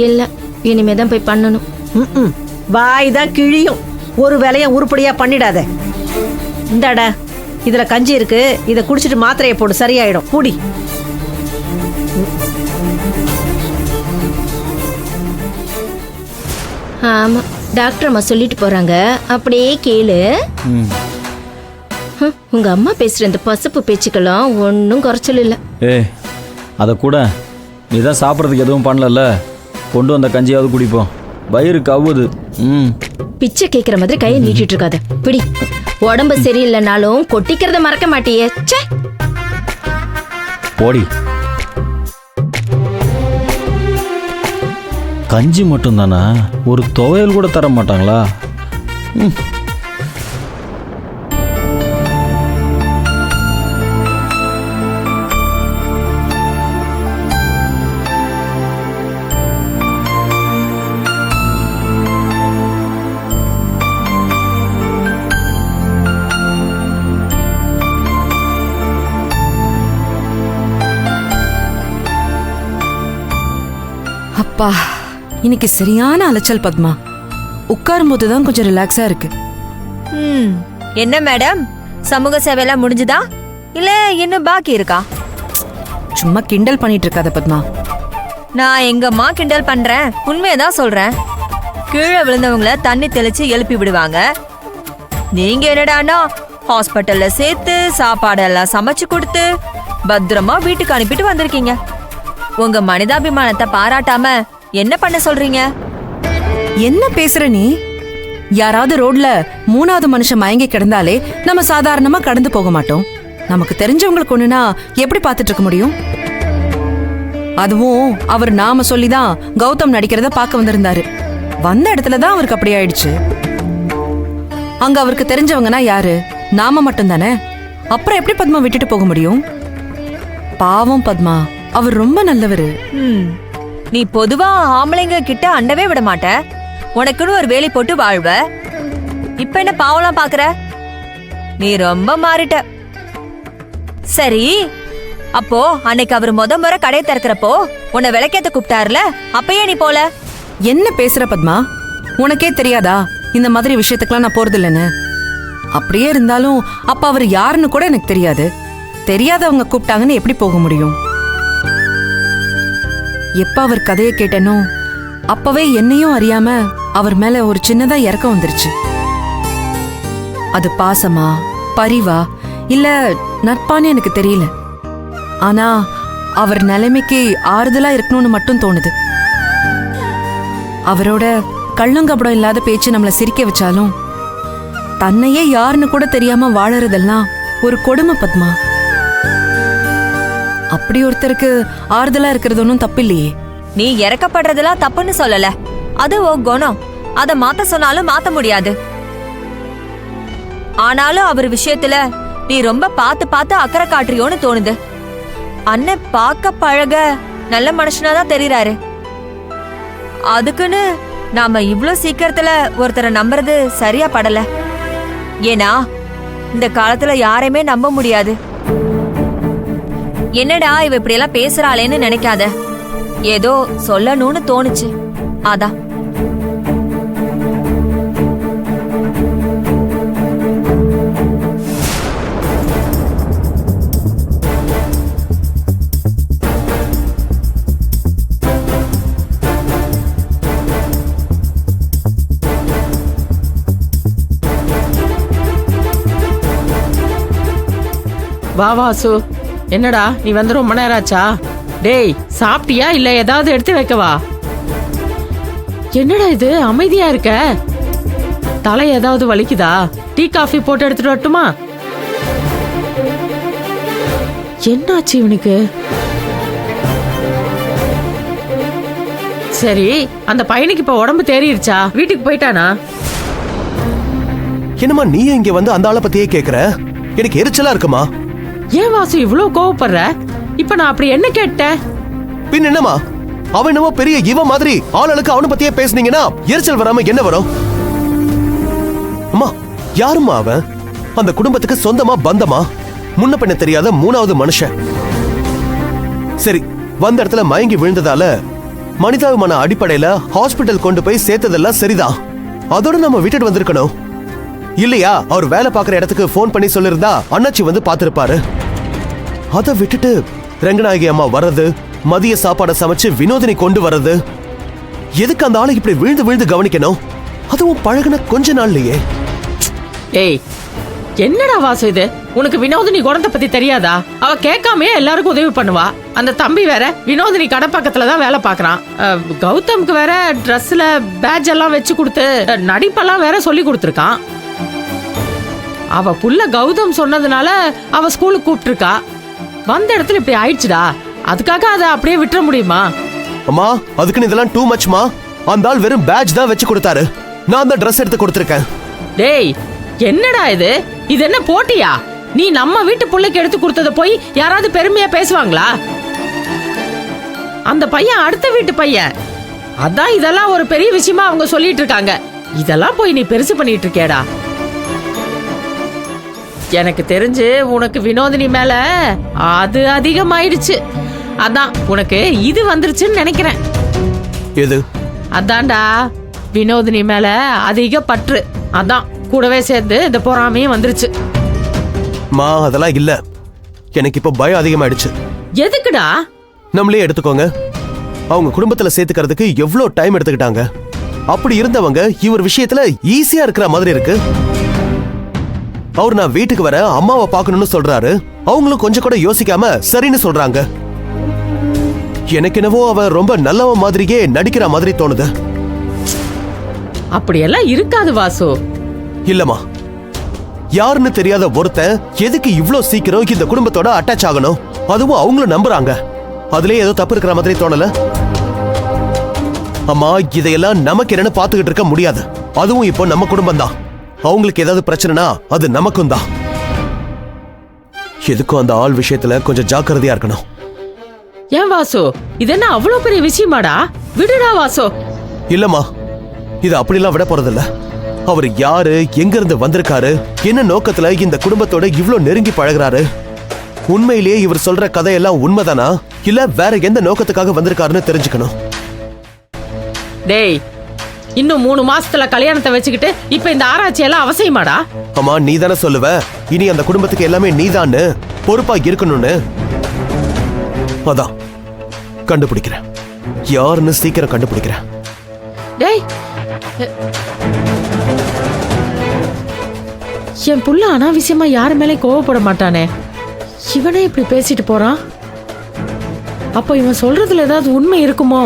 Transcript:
இல்ல, இனிமேதான் போய் பண்ணணும். வாய் தான் கிழியும். ஒரு வேலையை உருப்படியா பண்ணிடாத. இந்தாடா, இதுல கஞ்சி இருக்கு, இதை குடிச்சிட்டு மாத்திரையை போடு, சரியாயிடும். கூடி. ஆமா, டாக்டர் அம்மா சொல்லிட்டு போறாங்க, அப்படியே கேளு. உங்க அம்மா பேசுற இந்த பசுப்பு பேச்சுக்கெல்லாம் ஒன்னும் குறைச்சல் இல்ல. அத கூட நீ தான் சாப்பிட்றதுக்கு எதுவும் பண்ணல, கொண்டு வந்த கஞ்சியாவது குடிப்போம். வயிறு கவுது. பிச்சை கேட்கிற மாதிரி கையை நீட்டிட்டு இருக்காத. பிடி. உடம்பு சரியில்லைனாலும் கொட்டிக்கிறத மறக்க மாட்டியே. போடி. கஞ்சி மட்டும் தானே, ஒரு துவையல் கூட தர மாட்டாங்களா? அப்பா, இன்னைக்கு சரியான அலைச்சல் பத்மா. உட்காரும் போதுதான் கொஞ்சம் ரிலாக்ஸா இருக்கு. என்ன மேடம், சமூக சேவையெல்லாம் முடிஞ்சுதா இல்ல இன்னும் பாக்கி இருக்கா? சும்மா கிண்டல் பண்ணிட்டு இருக்காத பத்மா. நான் எங்கம்மா கிண்டல் பண்றேன், உண்மையதான் சொல்றேன். கீழே விழுந்தவங்கள தண்ணி தெளிச்சு எழுப்பி விடுவாங்க. நீங்க என்னடானா ஹாஸ்பிட்டல்ல சேர்த்து சாப்பாடெல்லாம் சமைச்சு கொடுத்து பத்திரமா வீட்டுக்கு அனுப்பிட்டு வந்திருக்கீங்க. உங்க மனிதாபிமானத்தை பாராட்டாம என்ன பண்ண சொல்றீங்க? என்ன பேசுற நீ? யாராவது ரோட்ல மூணாவது மனுஷன் மயங்கி கிடந்தாலே நம்ம சாதாரணமா கடந்து போக மாட்டோம். நமக்கு தெரிஞ்சவங்களுக்கு ஒண்ணுனா எப்படி பார்த்துட்டு இருக்க முடியும்? அதுவும் அவர் நாம சொல்லிதான் கௌதம் நடிக்கிறத பார்க்க வந்திருந்தாரு. வந்த இடத்துலதான் அவருக்கு அப்படி ஆயிடுச்சு. அங்க அவருக்கு தெரிஞ்சவங்கன்னா யாரு? நாம மட்டும் தானே. அப்புறம் எப்படி பத்மா விட்டுட்டு போக முடியும்? பாவம் பத்மா, அவர் ரொம்ப நல்லவரு. நீ பொதுவா ஆம்பளைங்க கிட்ட அண்டவே விட மாட்ட, உனக்குன்னு ஒரு வேலை போட்டு வாழ்வ. இப்ப என்ன பாவலாம் பாக்குற? நீ ரொம்ப மாறிட்ட. சரி, அப்போ அன்னைக்கு அவர் முறை கடை திறக்கிறப்போ உன்னை விளக்கேத்த கூப்பிட்டாருல, அப்பயே நீ போல? என்ன பேசுற பத்மா? உனக்கே தெரியாதா இந்த மாதிரி விஷயத்துக்குலாம் நான் போறது இல்லைன்னு? அப்படியே இருந்தாலும் அப்ப அவர் யாருன்னு கூட எனக்கு தெரியாது. தெரியாதவங்க கூப்பிட்டாங்கன்னு எப்படி போக முடியும்? எப்ப அவர் கதையை கேட்டனோ அப்பவே என்னையும் அறியாம அவர் மேல ஒரு சின்னதா இறக்கம் வந்துருச்சு. அது பாசமா, பரிவா, இல்ல நட்பான்னு எனக்கு தெரியல. ஆனா அவர் நிலைமைக்கு ஆறுதலா இருக்கணும்னு மட்டும் தோணுது. அவரோட கள்ளங்கபடம் இல்லாத பேச்சு நம்மள சிரிக்க வச்சாலும் தன்னையே யாருன்னு கூட தெரியாம வாழறதெல்லாம் ஒரு கொடுமை பத்மா. அப்படி ஒருத்தருக்கு ஆறுதலா இருக்கிறது ஒன்னும் தப்பு இல்லையே. நீ இறக்கப்படுறதெல்லாம் தப்புன்னு சொல்லல, அது ஓ குணம். அத மாத்த சொன்னாலும் மாத்த முடியாது. ஆனாலும் அவர் விஷயத்துல நீ ரொம்ப பார்த்து பார்த்து அக்கறை காட்டுறியோன்னு தோணுது. அண்ணன் பார்க்க பழக நல்ல மனுஷனாதான் தெரியறாரு. அதுக்குன்னு நாம இவ்ளோ சீக்கிரத்துல ஒருத்தரை நம்புறது சரியா படல. ஏன்னா இந்த காலத்துல யாரையுமே நம்ப முடியாது. என்னடா இவ இப்படி எல்லாம் பேசுறாளேன்னு நினைக்காத, ஏதோ சொல்லணும்னு தோணுச்சு, அதான். வா வாசு, என்னடா நீ வந்து ரொம்ப நேரம் ஆச்சா? டேய், சாப்பிட்டியா இல்ல ஏதாவது எடுத்து வைக்கவா? என்னடா இது அமைதியா இருக்க? தலை ஏதாவது வலிக்குதா? டீ காஃபி போட்டு எடுத்துட்டு வரட்டுமா? என்னாச்சு இவனுக்கு? சரி, அந்த பையனுக்கு இப்ப உடம்பு தேறிடுச்சா? வீட்டுக்கு போயிட்டானா? என்னம்மா நீ இங்க வந்து அந்த ஆளை பத்தியே கேக்குற? எனக்கு எரிச்சலா இருக்குமா? ஏன் வாசு இவ்வளவு கோவப்படுற? இப்ப நான் அப்படி என்ன கேட்டேன்? பின் என்னமா, அவன் என்னமோ பெரிய இவ மாதிரி ஆளுக்கு அவனை பத்தியே பேசுனீங்கன்னா எரிச்சல் வராம என்ன வரும்? அம்மா, யாருமா அவன்? அந்த குடும்பத்துக்கு சொந்தமா பந்தமா? முன்ன பின்ன தெரியாத மூணாவது மனுஷன். சரி, வந்த இடத்துல மயங்கி விழுந்ததால மனிதாபிமான அடிப்படையில ஹாஸ்பிட்டல் கொண்டு போய் சேர்த்ததெல்லாம் சரிதான். அதோட நம்ம விட்டுட்டு வந்திருக்கணும் இல்லையா? அவர் வேலை பார்க்குற இடத்துக்கு ஃபோன் பண்ணி சொல்லிருந்தா அண்ணாச்சி வந்து பார்த்திருப்பாரு. அதை விட்டுட்டு ரங்கநாயகி அம்மா வர்றது, மதிய சாப்பாடை சமைச்சு வினோதினி கொண்டு வர்றது, எதுக்கு அந்த ஆளை இப்படி விழுந்து விழுந்து கவனிக்கணும்? அதுவும் பழகுன கொஞ்ச நாள்லயே. ஏய், என்னடா வாசு இது? உனக்கு வினோதினி குணத்தை பத்தி தெரியாதா? அவ கேட்காமே எல்லாருக்கும் உதவி பண்ணுவா. அந்த தம்பி வேற வினோதினி கடை பக்கத்துல தான் வேலை பாக்குறான். கௌதம்க்கு வேற ட்ரெஸ்ல பேட்ஜ் எல்லாம் வச்சு கொடுத்து நடிப்பெல்லாம் வேற சொல்லி கொடுத்துருக்கான். அவ புள்ள கௌதம் சொன்னதுனால அவ ஸ்கூலுக்கு கூப்பிட்டுருக்கா. வந்த இடத்துல இப்படி ஆயிடுச்சுடா. அதுக்காக அதை அப்படியே விட்டுற முடியுமா? அம்மா, அதுக்குன்னு இதெல்லாம் டூ மச்மா. அந்த ஆள் வெறும் பேட்ஜ் தான் வச்சு கொடுத்தாரு. நான் தான் ட்ரெஸ் எடுத்து கொடுத்துருக்கேன். டேய், என்னடா இது? இது என்ன போட்டியா? நீ நம்ம வீட்டு பிள்ளைக்கு எடுத்து கொடுத்தத போய் யாராவது பெருமையா பேசுவாங்களா? அந்த பையன் அடுத்த வீட்டு பையன். அதான் இதெல்லாம் ஒரு பெரிய விஷயமா அவங்க சொல்லிட்டு இருக்காங்க. இதெல்லாம் போய் நீ பெருசு பண்ணிட்டு இருக்கேடா. எனக்கு தெரிஞ்சு உனக்கு வினோதினி மேல அது அதிகமாயிடுச்சு. அதான் உனக்கு இது வந்துருச்சுன்னு நினைக்கிறேன். எது? அதான்டா, வினோதினி மேல அதிக பற்று. அதான் கூடவே சேர்ந்து இந்த பொறாமையும் வந்துருச்சு. மா, அதெல்லாம் இல்ல. எனக்கு இப்ப பயம் அதிகமாயிடுச்சு. எதுக்குடா? நம்மளே எடுத்துக்கோங்க. அவங்க குடும்பத்துல சேர்த்துக்கிறதுக்கு எவ்வளவு டைம் எடுத்துக்கிட்டாங்க. அப்படி இருந்தவங்க இவர் விஷயத்துல ஈஸியா இருக்கிற மாதிரி இருக்கு. அவர் நான் வீட்டுக்கு வர அம்மாவை பார்க்கணும்னு சொல்றாரு. அவங்களும் கொஞ்சம் கூட யோசிக்காம சரின்னு சொல்றாங்க. எனக்கு என்னவோ அவ ரொம்ப நல்லவ மாதிரியே நடிக்கிற மாதிரி தோணுது. அப்படியெல்லாம் இருக்காது வாசு. இல்லம்மா, யாருன்னு தெரியாத ஒருத்தன் எதுக்கு இவ்ளோ சீக்கிரம் இந்த குடும்பத்தோட அட்டாச் ஆகணும்? அதுவும் அவங்களும் நம்புறாங்க. அதுலயே ஏதோ தப்பு இருக்கிற மாதிரி தோணல? அம்மா, இதையெல்லாம் நமக்கு என்னன்னு பாத்துக்கிட்டு இருக்க முடியாது. அதுவும் இப்போ நம்ம குடும்பம் தான். அவங்களுக்கு ஏதாவது பிரச்சனைனா அது நமக்கும் தான். எதுக்கும் அந்த ஆள் விஷயத்துல கொஞ்சம் ஜாக்கிரதையா இருக்கணும். ஏன் வாசு, இது என்ன அவ்வளவு பெரிய விஷயமாடா? விடுடா வாசு. இல்லம்மா, இது அப்படிலாம் விட போறதில்ல. அவர் யாரு, எங்க இருந்து வந்திருக்காரு, என்ன நோக்கத்துல இந்த குடும்பத்தோட இவ்ளோ நெருங்கி பழகுறாரு, உண்மையிலேயே இவர் சொல்ற கதையெல்லாம் உண்மைதானா இல்ல வேற எந்த நோக்கத்துக்காக வந்திருக்காருன்னு தெரிஞ்சுக்கணும். டேய், இன்னும் 3 மாசத்துல கல்யாணத்தை வச்சுக்கிட்டு இப்ப இந்த ஆராய்ச்சி எல்லாம் அவசியமாடா? அம்மா, நீ தானே சொல்லுவ இனி அந்த குடும்பத்துக்கு எல்லாமே நீதான்னு, பொறுப்பா இருக்கணும்னு. அதான் கண்டுபிடிக்கிறேன். யாருன்னு சீக்கிரம் கண்டுபிடிக்கிறேன். டேய், என் புள்ள அனாவசியமா யாரு மேலே கோவப்பட மாட்டானே. இவனே இப்படி பேசிட்டு போறான். அப்போ இவன் சொல்றதுல ஏதாவது உண்மை இருக்குமோ?